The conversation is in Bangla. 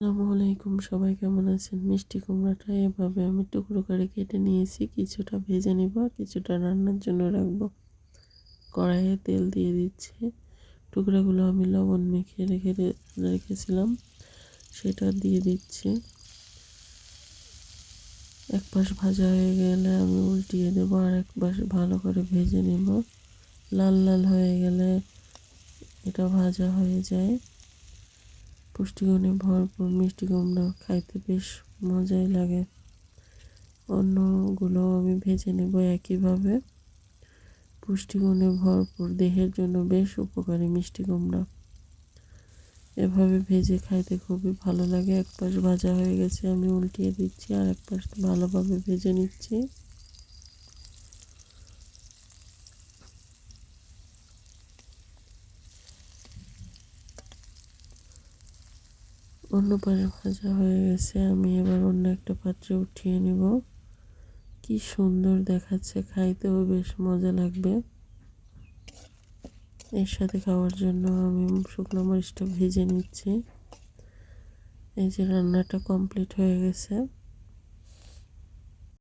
আসসালামু আলাইকুম, সবাই কেমন আছেন? মিষ্টি কুমড়াটা এভাবে আমি টুকরো করে কেটে নিয়েছি। কিছুটা ভেজে নিব, কিছুটা রান্নার জন্য রাখবো। কড়াইয়ে তেল দিয়ে দিচ্ছি। টুকরাগুলো আমি লবণ মেখে রেখেছিলাম, সেটা দিয়ে দিচ্ছি। এক পাশ ভাজা হয়ে গেলে আমি উল্টিয়ে দেবো, আর এক পাশ ভালো করে ভেজে নেব। লাল লাল হয়ে গেলে এটা ভাজা হয়ে যায়। পুষ্টিগুণে ভরপুর মিষ্টি কুমড়া, খাইতে বেশ মজাই লাগে। অন্যগুলো আমি ভেজে নেব একইভাবে। পুষ্টিগুণে ভরপুর, দেহের জন্য বেশ উপকারী মিষ্টি কুমড়া। এভাবে ভেজে খাইতে খুবই ভালো লাগে। এক পাশ ভাজা হয়ে গেছে, আমি উল্টিয়ে দিচ্ছি, আর এক পাশ ভালোভাবে ভেজে নিচ্ছি। অন্য পাশ ভাজা হয়ে গেছে, আমি এবার অন্য একটা পাত্রে উঠিয়ে নিব। কি সুন্দর দেখাচ্ছে, খাইতেও বেশ মজা লাগবে। এর সাথে খাওয়ার জন্য আমি শুকনো মরিচটা ভেজে নিচ্ছি। এই যে রান্নাটা কমপ্লিট হয়ে গেছে।